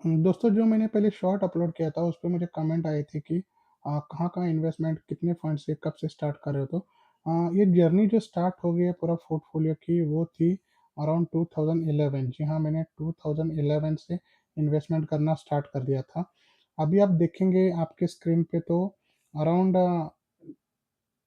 दोस्तों जो मैंने पहले शॉर्ट अपलोड किया था उस पे मुझे कमेंट आए थे कि कहाँ-कहाँ इन्वेस्टमेंट कितने फंड से कब से स्टार्ट कर रहे हो? तो ये जर्नी जो स्टार्ट हो गई है पूरा पोर्टफोलियो की वो थी अराउंड 2011। जी हाँ, मैंने 2011 से इन्वेस्टमेंट करना स्टार्ट कर दिया था। अभी आप देखेंगे आपके स्क्रीन पे तो अराउंड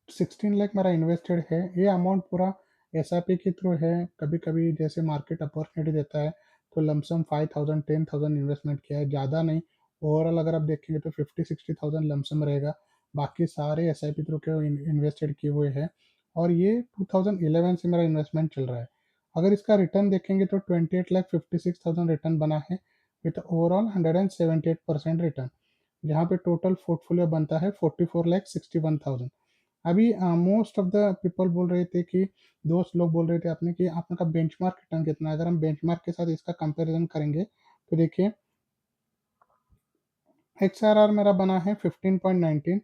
16 लाख मेरा इन्वेस्टेड है। ये अमाउंट पूरा एसआईपी के थ्रू है। कभी-कभी जैसे मार्केट अपॉर्च्युनिटी देता है, तो लमसम 5,000 10,000 इन्वेस्टमेंट किया है, ज़्यादा नहीं। ओवरऑल अगर आप देखेंगे तो 50-60,000 लमसम रहेगा। बाकी सारे एसआईपी थ्रू के इन्वेस्टेड किए हुए हैं और ये 2011 से मेरा इन्वेस्टमेंट चल रहा है। अगर इसका रिटर्न देखेंगे तो 28,56,000 रिटर्न बना है विथ ओवरऑल 178% रिटर्न। जहाँ पे टोटल पोर्टफोलियो बनता है 44,61,000। अभी मोस्ट ऑफ द पीपल बोल रहे थे कि दोस्त लोग बोल रहे थे अपने कि आपका बेंचमार्क रिटर्न कितना है? अगर हम बेंचमार्क के साथ इसका कंपैरिज़न करेंगे, तो देखिए एक्सआरआर मेरा बना है 15.19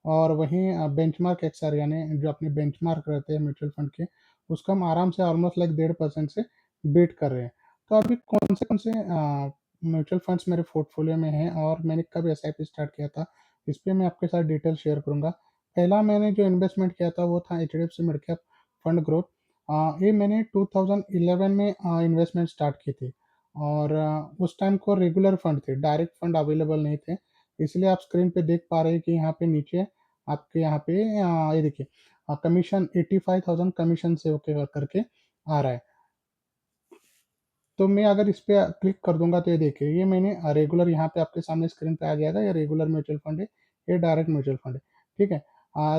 और वहीं बेंचमार्क एक्सआर यानी जो अपने बेंचमार्क रहते हैं म्यूचुअल फंड के, उसको हम आराम से ऑलमोस्ट लाइक 1.5% से बीट कर रहे हैं। तो अभी कौन से म्यूचुअल फंड्स मेरे पोर्टफोलियो में हैं और मैंने कब एसआईपी स्टार्ट किया था, इस पे मैं आपके साथ डिटेल शेयर करूँगा। पहला मैंने जो इन्वेस्टमेंट किया था वो था एचडीएफसी मिडकैप फंड ग्रोथ। ये मैंने 2011 में इन्वेस्टमेंट स्टार्ट की थी और उस टाइम को रेगुलर फंड थे, डायरेक्ट फंड अवेलेबल नहीं थे। इसलिए आप स्क्रीन पे देख पा रहे हैं कि यहाँ पे नीचे आपके यहाँ पे ये देखिए कमीशन 85,000 कमीशन सेव के करके आ रहा है। तो मैं अगर इस पे क्लिक कर दूँगा तो ये देखिए ये मैंने रेगुलर यहाँ पे आपके सामने स्क्रीन पे आ जाएगा, ये रेगुलर म्यूचुअल फंड है, ये डायरेक्ट म्यूचुअल फंड है, ठीक है?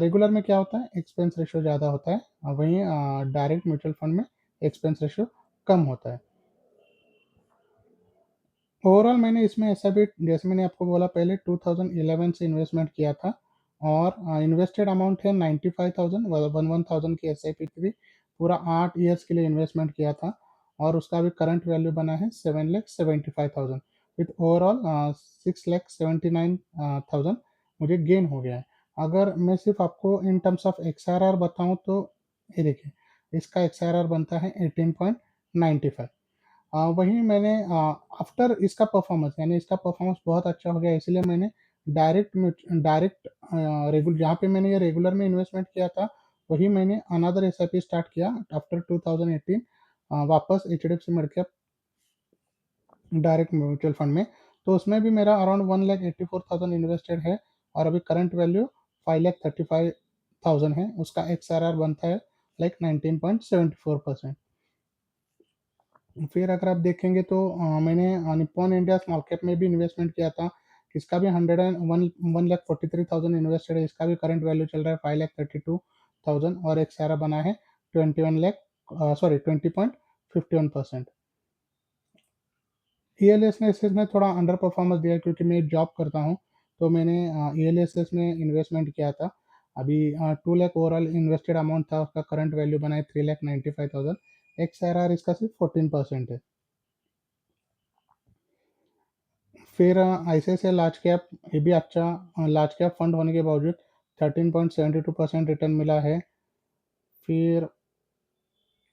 रेगुलर में क्या होता है एक्सपेंस रेशियो ज़्यादा होता है वहीं डायरेक्ट म्यूचुअल फंड में एक्सपेंस रेशियो कम होता है। ओवरऑल मैंने इसमें ऐसा भी जैसे मैंने आपको बोला पहले 2011 से इन्वेस्टमेंट किया था और इन्वेस्टेड अमाउंट है 95,000 11,000 की एसआईपी थी। पूरा 8 इयर्स के लिए इन्वेस्टमेंट किया था और उसका अभी करंट वैल्यू बना है 7,75,000 विथ ओवरऑल 6,79,000 मुझे गेन हो गया है। अगर मैं सिर्फ आपको इन टर्म्स ऑफ एक्सआरआर बताऊँ तो ये देखिए, इसका एक्सआरआर बनता है 18.95। वहीं मैंने आफ्टर इसका परफ़ॉर्मेंस यानी इसका परफ़ॉर्मेंस बहुत अच्छा हो गया इसलिए मैंने डायरेक्ट रेगुल जहाँ पे मैंने ये रेगुलर में इन्वेस्टमेंट किया था, वही मैंने अनदर एसआईपी स्टार्ट किया आफ्टर 2018 वापस HDFC midcap direct mutual fund में। तो उसमें भी मेरा अराउंड 1,84,000 इन्वेस्टेड है और अभी करंट वैल्यू 5,35,000 है। उसका एक्सआरआर बनता है लाइक 19.74%। फिर अगर आप देखेंगे तो मैंने निप्पॉन इंडिया स्मॉल कैप में भी इन्वेस्टमेंट किया था। इसका भी 1,43,000 इन्वेस्टेड है, इसका भी करंट वैल्यू चल रहा है 5,32,000 और एक सारा बना है 21 लाख 20.51%। ईएलएसएस ने थोड़ा अंडर परफॉर्मेंस दिया क्योंकि मैं जॉब करता हूँ, तो मैंने ईएलएसएस में इन्वेस्टमेंट किया था। अभी 2 लाख ओवरऑल इन्वेस्टेड अमाउंट था, उसका करंट वैल्यू बना है 3,95,000। एक्सआरआर इसका सिर्फ 14% है। फिर आईसीआईसीआई लार्ज कैप ये भी अच्छा लार्ज कैप फंड होने के बावजूद 13.72% रिटर्न मिला है। फिर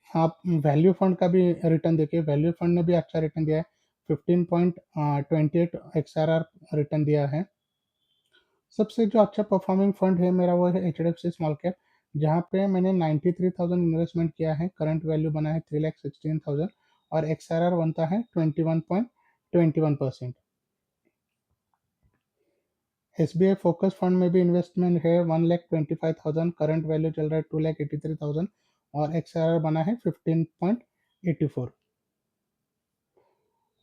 आप वैल्यू फंड का भी रिटर्न देखिए, वैल्यू फंड ने भी अच्छा रिटर्न दिया है, 15.28 एक्सआरआर रिटर्न दिया है। सबसे जो अच्छा परफॉर्मिंग फंड है मेरा वो है एचडीएफसी स्मॉल कैप, जहाँ पे मैंने 93,000 इन्वेस्टमेंट किया है, करंट वैल्यू बना है 3,16,000 और एक्सआरआर बनता है 21.21%। एसबीआई फोकस फंड में भी इन्वेस्टमेंट है 1,25,000, करंट वैल्यू चल रहा है 2,83,000 और एक्सआरआर बना है 15.84।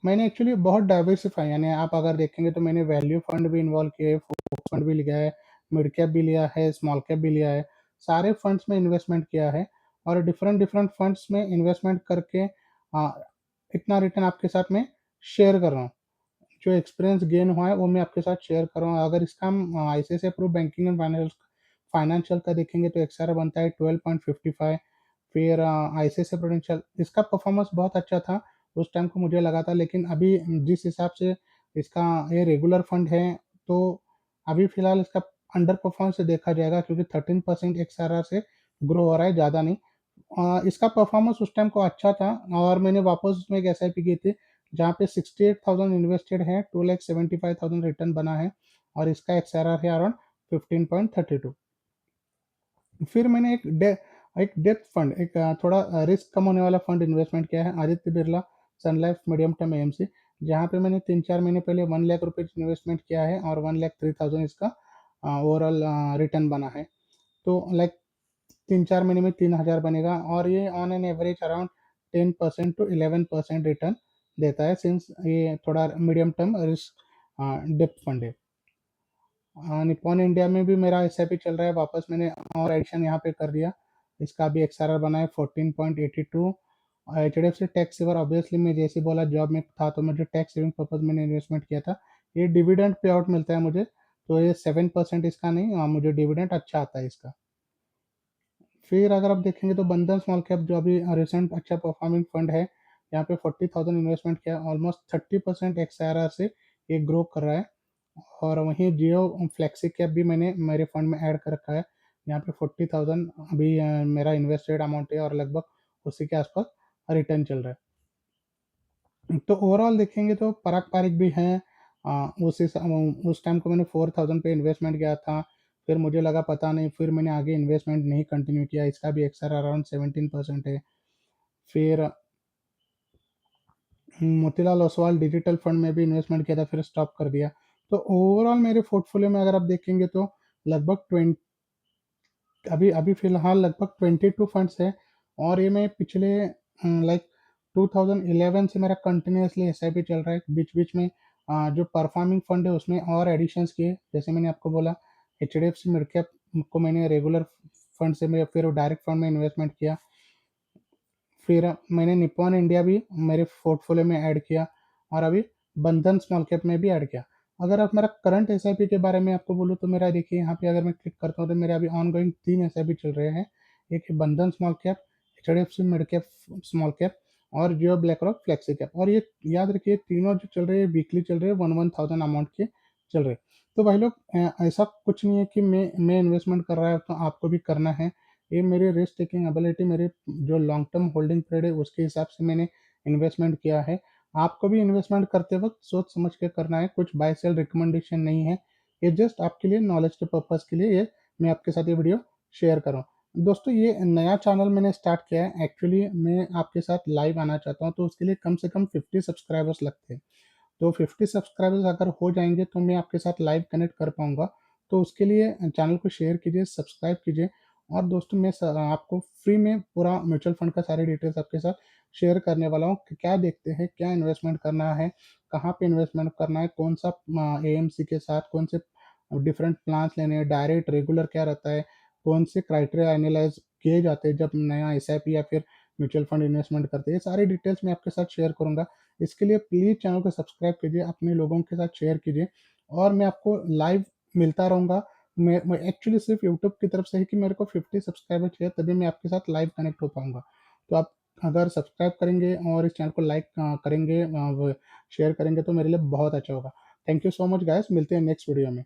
मैंने एक्चुअली बहुत डाइवर्सिफाई यानी आप अगर देखेंगे तो मैंने वैल्यू फंड भी इन्वॉल्व किए, फोकस फंड भी लिया है, मिड कैप भी लिया है, स्मॉल कैप भी लिया है, सारे फंड्स में इन्वेस्टमेंट किया है और डिफरेंट डिफरेंट फंड्स में इन्वेस्टमेंट करके इतना रिटर्न आपके साथ में शेयर कर रहा हूँ। जो एक्सपीरियंस गेन हुआ है वो मैं आपके साथ शेयर कर रहा हूँ। अगर इसका हम ICICI Pru banking and financial का देखेंगे तो एक्सआरआर बनता है 12.55। फिर आईसीआईसीआई प्रूडेंशियल इसका परफॉर्मेंस बहुत अच्छा था, उस टाइम को मुझे लगा था, लेकिन अभी जिस हिसाब से इसका ये रेगुलर फंड है, तो अभी फिलहाल इसका अंडर परफॉर्मेंस से देखा जाएगा क्योंकि 13% एक्सआरआर से ग्रो हो रहा है, ज़्यादा नहीं। इसका परफॉर्मेंस उस टाइम को अच्छा था और मैंने वापस उसमें एक एसआईपी की थी, जहाँ पे 68,000 इन्वेस्टेड है, 2,75,000 रिटर्न बना है और इसका एक्सआरआर है अराउंड 15.32। फिर मैंने एक डेप्थ फंड, एक थोड़ा रिस्क कम होने वाला फंड इन्वेस्टमेंट किया है, आदित्य बिरला सन लाइफ मीडियम टर्म एएमसी, जहाँ पे मैंने 3-4 महीने पहले 1 लाख रुपए इन्वेस्टमेंट किया है और 1,03,000 इसका ओवरऑल रिटर्न बना है। तो लाइक 3-4 महीने में 3,000 बनेगा और ये on an average around 10% to 11% return देता है, सिंस ये थोड़ा medium term risk depth fund है। निप्पॉन इंडिया में भी मेरा एसआईपी चल रहा है, वापस मैंने और एडिशन यहाँ पे कर दिया। इसका भी एक्सआरआर बना है 14.82। H D F C tax saver, obviously मैं जैसे बोला जॉब में था तो मुझे टैक्स सेविंग पर्पज मैंने इन्वेस्टमेंट किया था। ये डिविडेंड पे आउट मिलता है मुझे, तो ये 7% इसका नहीं, मुझे डिविडेंड अच्छा आता है इसका। फिर अगर आप देखेंगे तो बंधन स्मॉल कैप जो अभी रिसेंट अच्छा परफॉर्मिंग फंड है, यहाँ पे 40,000 इन्वेस्टमेंट किया, ऑलमोस्ट 30% एक्सआरआर से ये ग्रो कर रहा है। और वहीं जियो फ्लेक्सी कैप भी मैंने मेरे फंड में ऐड कर रखा है, यहाँ पे 40,000 अभी मेरा इन्वेस्टेड अमाउंट है और लगभग उसी के आसपास रिटर्न चल रहा है। तो ओवरऑल देखेंगे तो पारक पारिक भी हैं। उस टाइम को मैंने 4,000 पे इन्वेस्टमेंट किया था, फिर मुझे लगा पता नहीं, फिर मैंने आगे इन्वेस्टमेंट नहीं कंटिन्यू किया, इसका भी एक्सर अराउंड 17% है। फिर मोतीलाल ओसवाल डिजिटल फंड में भी इन्वेस्टमेंट किया था, फिर स्टॉप कर दिया। तो ओवरऑल मेरे पोर्टफोलियो में अगर आप देखेंगे तो लगभग 20, अभी अभी फिलहाल लगभग 22 फंड्स है। और ये मैं पिछले लाइक 2011 से मेरा कंटिन्यूसली एसआईपी चल रहा है। बीच बीच में जो परफॉर्मिंग फंड है उसमें और एडिशंस किए, जैसे मैंने आपको बोला H D F C mid cap को मैंने रेगुलर फंड से मैं फिर डायरेक्ट फंड में इन्वेस्टमेंट किया। फिर मैंने निप्पॉन इंडिया भी मेरे पोर्टफोलियो में ऐड किया और अभी बंधन स्मॉल कैप में भी ऐड किया। अगर आप मेरा करंट एसआईपी के बारे में आपको बोलूँ तो मेरा देखिए यहाँ पे अगर मैं क्लिक करता हूँ तो मेरे अभी ऑन गोइंग 3 एसआईपी चल रहे हैं। एक है Bandhan small cap, H D F C mid cap small cap और Jio BlackRock flexi cap. और ये याद रखिए तीनों जो चल रहे हैं वीकली चल रहे हैं, 1,000 अमाउंट के चल रहे हैं। तो भाई लोग ऐसा कुछ नहीं है कि मैं इन्वेस्टमेंट कर रहा है तो आपको भी करना है। ये मेरी रिस्क टेकिंग एबिलिटी, मेरे जो लॉन्ग टर्म होल्डिंग पीरियड है उसके हिसाब से मैंने इन्वेस्टमेंट किया है। आपको भी इन्वेस्टमेंट करते वक्त सोच समझ के करना है, कुछ बाय सेल रिकमेंडेशन नहीं है। ये जस्ट आपके लिए नॉलेज के पर्पज़ के लिए ये मैं आपके साथ ये वीडियो शेयर कर रहा हूँ। दोस्तों ये नया चैनल मैंने स्टार्ट किया है, एक्चुअली मैं आपके साथ लाइव आना चाहता हूँ, तो उसके लिए कम से कम 50 सब्सक्राइबर्स लगते हैं। तो 50 सब्सक्राइबर्स अगर हो जाएँगे तो मैं आपके साथ लाइव कनेक्ट कर पाऊँगा। तो उसके लिए चैनल को शेयर कीजिए, सब्सक्राइब कीजिए। और दोस्तों मैं आपको फ्री में पूरा म्यूचुअल फंड का सारी डिटेल्स आपके साथ शेयर करने वाला हूँ कि क्या देखते हैं, क्या इन्वेस्टमेंट करना है, कहाँ पे इन्वेस्टमेंट करना है, कौन-सा एएमसी के साथ कौन से डिफरेंट प्लान्स लेने हैं, डायरेक्ट, रेगुलर क्या रहता है, कौन से क्राइटेरिया एनालाइज़ किए जाते हैं जब नया एसआईपी या फिर म्यूचुअल फंड इन्वेस्टमेंट करते हैं। ये सारी डिटेल्स मैं आपके साथ शेयर करूँगा। इसके लिए प्लीज़ चैनल को सब्सक्राइब कीजिए, अपने लोगों के साथ शेयर कीजिए और मैं आपको लाइव मिलता रहूँगा। मैं एक्चुअली सिर्फ़ यूट्यूब की तरफ से ही कि मेरे को 50 सब्सक्राइबर चाहिए तभी मैं आपके साथ लाइव कनेक्ट हो पाऊँगा। तो आप अगर सब्सक्राइब करेंगे और इस चैनल को लाइक करेंगे, व शेयर करेंगे तो मेरे लिए बहुत अच्छा होगा। Thank you so much guys, मिलते हैं नेक्स्ट वीडियो में।